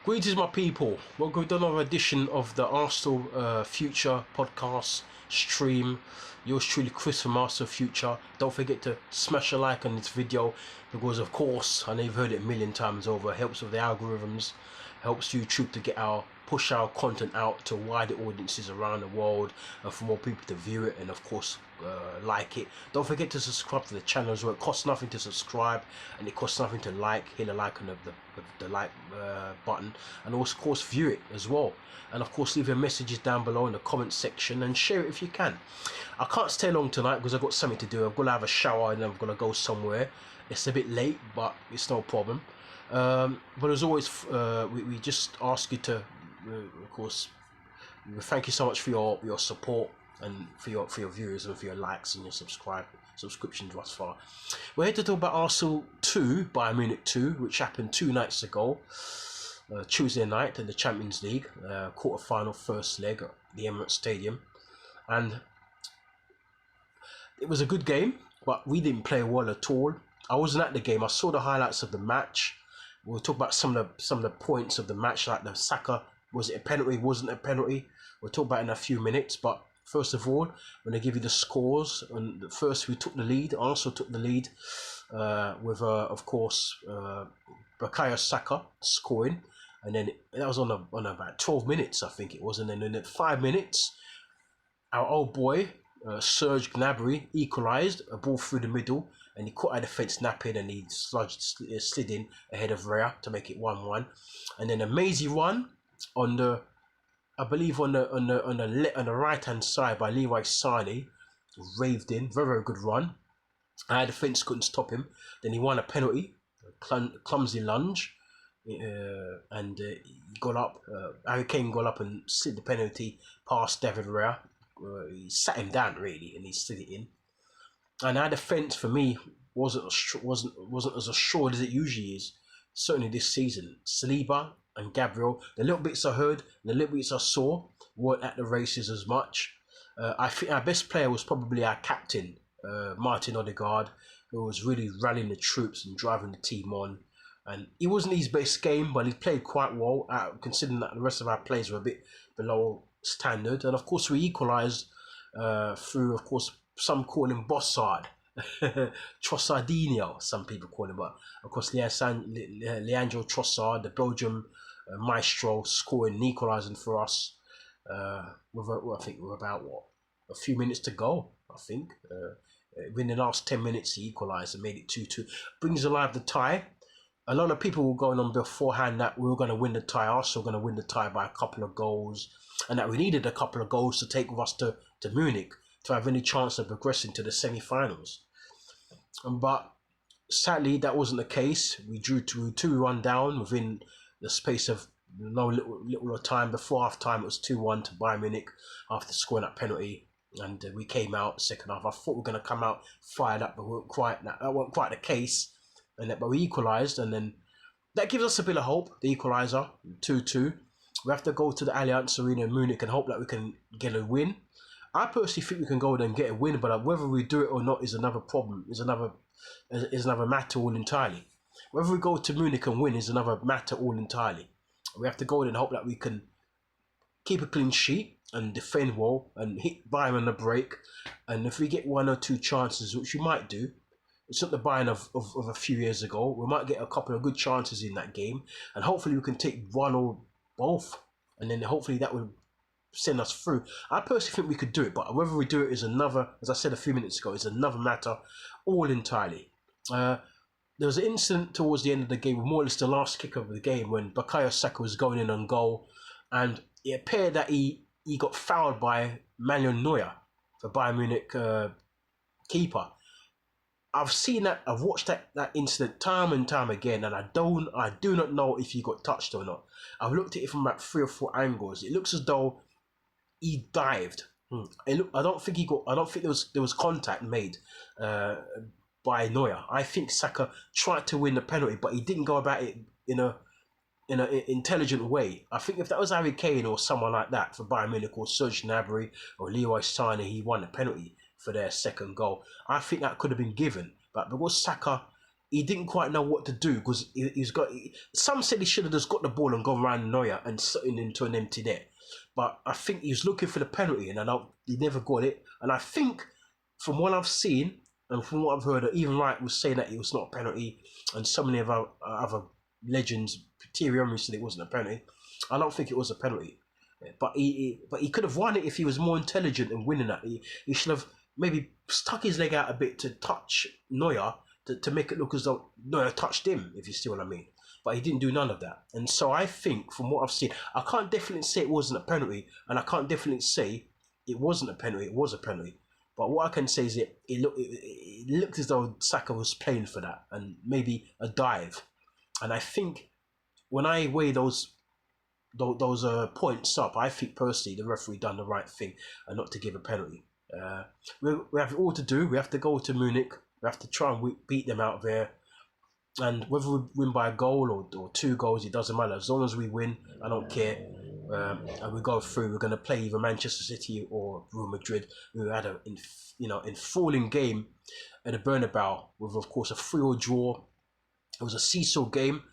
Greetings, my people. Welcome to another edition of the Arsenal Future podcast stream. Yours truly, Chris from Arsenal Future. Don't forget to smash a like on this video because, of course, I know you've heard it a million times over. It helps with the algorithms, helps YouTube to get push our content out to wider audiences around the world and for more people to view it and, of course, like it. Don't forget to subscribe to the channel as well. It costs nothing to subscribe and it costs nothing to like. Hit the like on the like button, and also, of course, view it as well. And of course, leave your messages down below in the comment section and share it if you can. I can't stay long tonight because I've got something to do. I've got to have a shower and I'm going to go somewhere. It's a bit late, but it's no problem. But as always, we just ask you to, of course, thank you so much for your support and for your viewers and for your likes and your subscriptions thus far. We're here to talk about Arsenal 2, Bayern Munich 2, which happened 2 nights ago, Tuesday night in the Champions League, quarter-final first leg at the Emirates Stadium. And it was a good game, but we didn't play well at all. I wasn't at the game. I saw the highlights of the match. We'll talk about some of the points of the match, like the Saka. Was it a penalty? Wasn't a penalty? We'll talk about it in a few minutes. But first of all, I'm going to give you the scores. And first, we took the lead. Arsenal took the lead with, of course, Bukayo Saka scoring. And then that was on about 12 minutes, I think it was. And then in 5 minutes, our old boy, Serge Gnabry, equalised a ball through the middle. And he caught out the fence napping and he slid in ahead of Rea to make it 1-1. And then a mazy run on the, I believe on the right hand side by Leroy Sané, raved in, very good run. The fence couldn't stop him. Then he won a penalty, clumsy lunge, and he got up. Harry Kane got up and slid the penalty past David Rea. He sat him down really, and he slid it in. And our defence for me wasn't as assured as it usually is. Certainly this season, Saliba and Gabriel, the little bits I heard, the little bits I saw, weren't at the races as much. I think our best player was probably our captain, Martin Odegaard, who was really rallying the troops and driving the team on. And he wasn't his best game, but he played quite well, considering that the rest of our players were a bit below standard. And of course, we equalised through, of course, some call him Bossard, Trossardinho, some people call him, but of course Leandro Trossard, the Belgium maestro, scoring and equalising for us I think with about a few minutes to go. I think within the last 10 minutes he equalised and made it 2-2. Brings alive the tie. A lot of people were going on beforehand that we were going to win the tie, also going to win the tie by a couple of goals, and that we needed a couple of goals to take with us to Munich to have any chance of progressing to the semi-finals. But sadly, that wasn't the case. We drew 2-1 down within the space of little time. Before half-time, it was 2-1 to Bayern Munich after scoring that penalty. And we came out second half. I thought we were going to come out fired up, but that wasn't quite the case. But we equalised, and then that gives us a bit of hope, the equaliser, 2-2. We have to go to the Allianz Arena in Munich and hope that we can get a win. I personally think we can go there and get a win, but whether we do it or not is another problem, is another matter all entirely. Whether we go to Munich and win is another matter all entirely. We have to go there and hope that we can keep a clean sheet and defend well and hit Bayern on the break. And if we get 1 or 2 chances, which we might do, it's not the Bayern of a few years ago, we might get a couple of good chances in that game, and hopefully we can take one or both, and then hopefully that will send us through. I personally think we could do it, but whether we do it is another, as I said a few minutes ago, is another matter all entirely. There was an incident towards the end of the game, more or less the last kick of the game, when Bukayo Saka was going in on goal, and it appeared that he got fouled by Manuel Neuer, the Bayern Munich keeper. I've seen that, I've watched that incident time and time again, and I do not know if he got touched or not. I've looked at it from about 3 or 4 angles. It looks as though he dived. I don't think there was contact made by Neuer. I think Saka tried to win the penalty, but he didn't go about it in an intelligent way. I think if that was Harry Kane or someone like that for Bayern Munich, or Serge Gnabry or Leroy Sané, he won the penalty for their second goal. I think that could have been given, but because Saka he didn't quite know what to do because he's got. Some said he should have just got the ball and gone around Neuer and sitting into an empty net. But I think he was looking for the penalty, and he never got it. And I think, from what I've seen and from what I've heard, even Wright was saying that it was not a penalty, and so many of our other legends, Thierry Henry, said it wasn't a penalty. I don't think it was a penalty, but he could have won it if he was more intelligent in winning that. He should have maybe stuck his leg out a bit to touch Neuer to make it look as though Neuer touched him, if you see what I mean. But he didn't do none of that. And so I think, from what I've seen, I can't definitely say it wasn't a penalty, and I can't definitely say it wasn't a penalty. It was a penalty. But what I can say is it looked as though Saka was playing for that, and maybe a dive. And I think when I weigh those points up, I think personally the referee done the right thing and not to give a penalty. We have all to do. We have to go to Munich. We have to try and beat them out there. And whether we win by a goal or 2 goals, it doesn't matter. As long as we win, I don't care. And we go through. We're going to play either Manchester City or Real Madrid. We had a enthralling game at the Bernabeu with, of course, a 3-3 draw. It was a seesaw game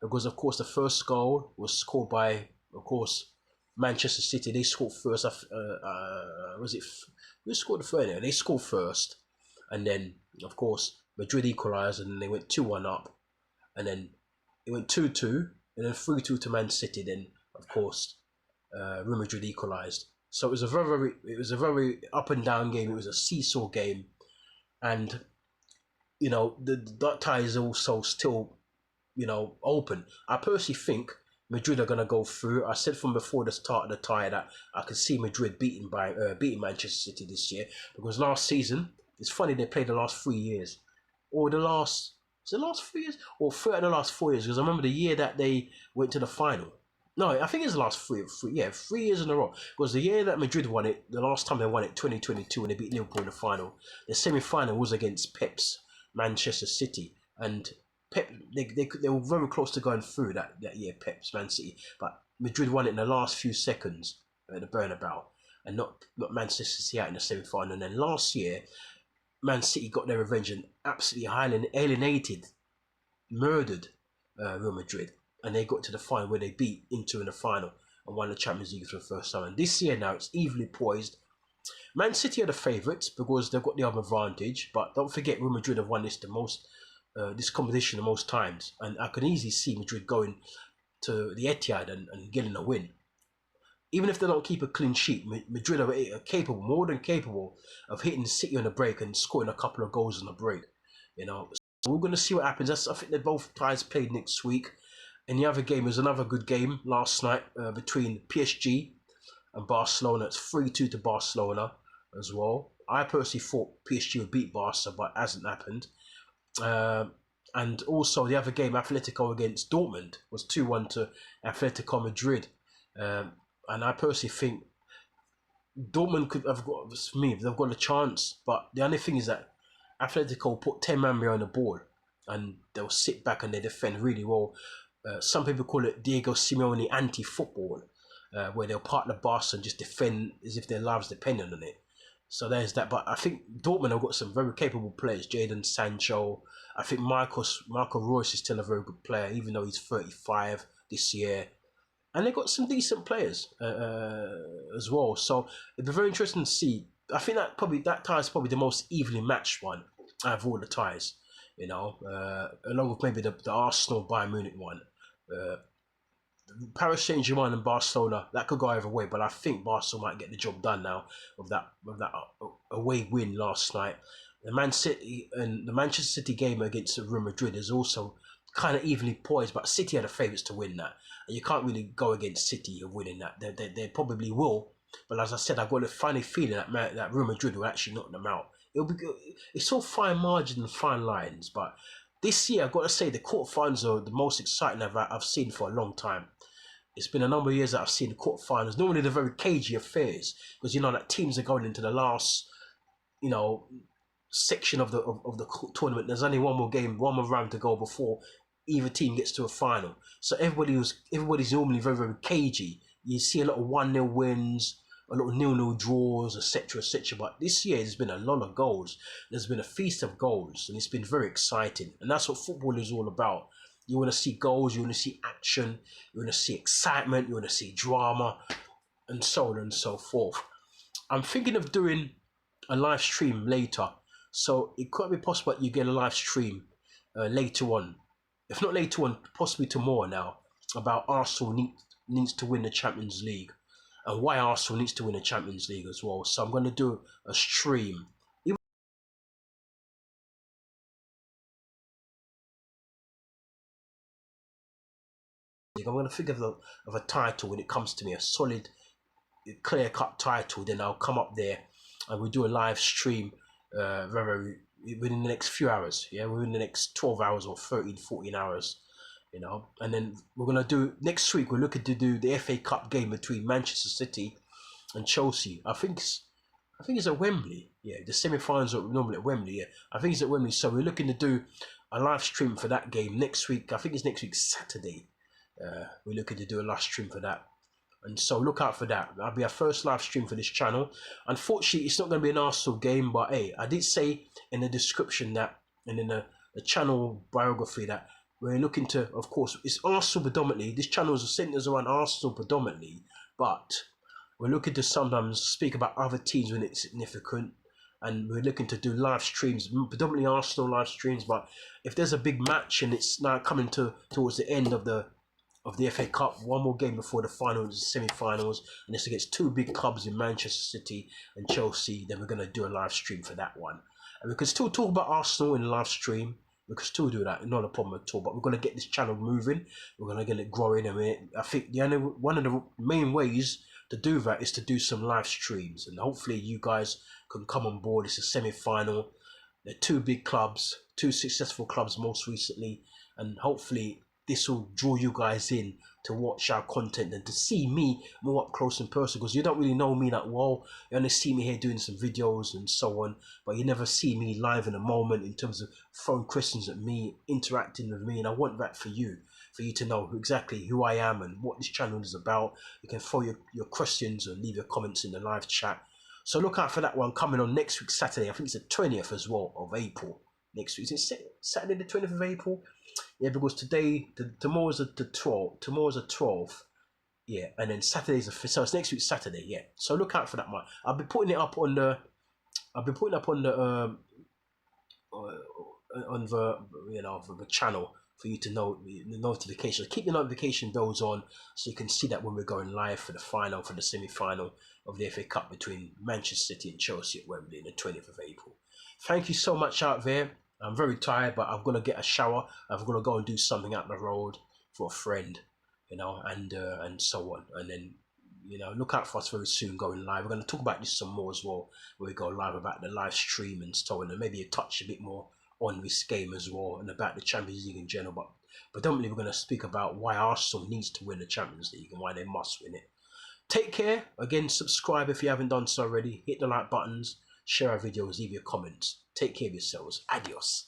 because, of course, the first goal was scored by, of course, Manchester City. They scored first. Who scored the third? They scored first, and then, of course, Madrid equalised, and then they went 2-1 up, and then it went 2-2, and then 3-2 to Man City. Then, of course, Real Madrid equalised. So it was a very up and down game. It was a seesaw game, and that tie is also still open. I personally think Madrid are going to go through. I said from before the start of the tie that I could see Madrid beating Manchester City this year, because last season, it's funny, they played the last 3 years. Or the last 3 years? Or 3 out of the last 4 years, because I remember the year that they went to the final. No, I think it's the last 3 years in a row. Because the year that Madrid won it, the last time they won it, 2022, when they beat Liverpool in the final, the semi-final was against Pep's Manchester City. And Pep, they were very close to going through that year, Pep's Man City. But Madrid won it in the last few seconds at the Bernabeu, and not Manchester City out in the semi-final. And then last year, Man City got their revenge and absolutely alienated, murdered Real Madrid. And they got to the final where they beat Inter in the final and won the Champions League for the first time. And this year now, it's evenly poised. Man City are the favourites because they've got the other advantage. But don't forget, Real Madrid have won this competition the most times. And I can easily see Madrid going to the Etihad and getting a win. Even if they don't keep a clean sheet, Madrid are capable, more than capable, of hitting City on the break and scoring a couple of goals on the break. So we're going to see what happens. I think they both ties played next week. And the other game was another good game last night between PSG and Barcelona. It's 3-2 to Barcelona as well. I personally thought PSG would beat Barca, but it hasn't happened. And also the other game, Atletico against Dortmund, was 2-1 to Atletico Madrid. And I personally think Dortmund could have got, they've got a chance. But the only thing is that Atletico put 10 men behind the ball and they'll sit back and they defend really well. Some people call it Diego Simeone anti-football, where they'll partner Barca and just defend as if their lives depend on it. So there's that. But I think Dortmund have got some very capable players. Jadon Sancho. I think Marco Reus is still a very good player, even though he's 35 this year. And they've got some decent players as well. So it'd be very interesting to see. I think that tie is probably the most evenly matched one out of all the ties, along with maybe the Arsenal Bayern Munich one. Paris Saint-Germain and Barcelona, that could go either way, but I think Barcelona might get the job done now with that away win last night. The Man City and the Manchester City game against Real Madrid is also kind of evenly poised, but City are the favourites to win that. And you can't really go against City of winning that. They probably will, but as I said, I've got a funny feeling that Real Madrid will actually knock them out. It'll be good. It's all fine margin and fine lines, but this year I've got to say the quarterfinals are the most exciting I've seen for a long time. It's been a number of years that I've seen the quarterfinals. Normally they're very cagey affairs because that teams are going into the last, section of the tournament. There's only one more round to go before either team gets to a final. So everybody's normally very, very cagey. You see a lot of 1-0 wins, a lot of nil-nil draws, etc., etc. But this year there's been a lot of goals. There's been a feast of goals, and it's been very exciting. And that's what football is all about. You want to see goals, you want to see action, you want to see excitement, you want to see drama, and so on and so forth. I'm thinking of doing a live stream later, so it could be possible that you get a live stream later on, if not later on, possibly tomorrow now, about Arsenal needs to win the Champions League and why Arsenal needs to win the Champions League as well. So I'm going to do a stream. I'm going to think of a title when it comes to me, a solid, clear-cut title. Then I'll come up there and we'll do a live stream within the next few hours. Yeah, within the next 12 hours or 13, 14 hours. You know, and then we're going to do, next week, we're looking to do the FA Cup game between Manchester City and Chelsea. I think it's at Wembley. Yeah, the semi-finals are normally at Wembley. Yeah, I think it's at Wembley. So we're looking to do a live stream for that game next week. I think it's next week Saturday. We're looking to do a live stream for that, and so look out for that. That'll be our first live stream for this channel. Unfortunately, it's not going to be an Arsenal game, but hey, I did say in the description that, and in the channel biography, that we're looking to, of course, it's Arsenal predominantly. This channel is centers around Arsenal predominantly, but we're looking to sometimes speak about other teams when it's significant, and we're looking to do live streams, predominantly Arsenal live streams. But if there's a big match and it's now coming towards the end of the FA Cup, one more game before the finals, semi-finals, and it's against two big clubs in Manchester City and Chelsea, then we're going to do a live stream for that one. And we can still talk about Arsenal in the live stream. We can still do that, not a problem at all. But we're going to get this channel moving. We're going to get it growing. I think one of the main ways to do that is to do some live streams. And hopefully you guys can come on board. It's a semi-final. They're two big clubs, two successful clubs most recently. And hopefully this will draw you guys in to watch our content and to see me more up close and personal, because you don't really know me that well. You only see me here doing some videos and so on, but you never see me live in a moment in terms of throwing questions at me, interacting with me. And I want that for you to know exactly who I am and what this channel is about. You can throw your questions and leave your comments in the live chat. So look out for that one coming on next week Saturday. I think it's the 20th as well of April. Next week, is it Saturday the 20th of April? Yeah, because tomorrow's the 12th. Tomorrow's the 12th. Yeah, and then Saturday's the 5th. So it's next week Saturday. Yeah. So look out for that one. I'll be putting it up on the the channel for you to know the notifications. Keep the notification bells on so you can see that when we're going live for the semi-final of the FA Cup between Manchester City and Chelsea at Wembley on the 20th of April. Thank you so much out there. I'm very tired, but I'm gonna get a shower. I'm gonna go and do something out the road for a friend, you know, and so on. And then, you know, look out for us very soon going live. We're gonna talk about this some more as well, where we go live about the live stream and so on, and maybe touch a bit more on this game as well and about the Champions League in general. But predominantly, we're gonna speak about why Arsenal needs to win the Champions League and why they must win it. Take care. Again, subscribe if you haven't done so already. Hit the like buttons. Share our videos, leave your comments. Take care of yourselves. Adios.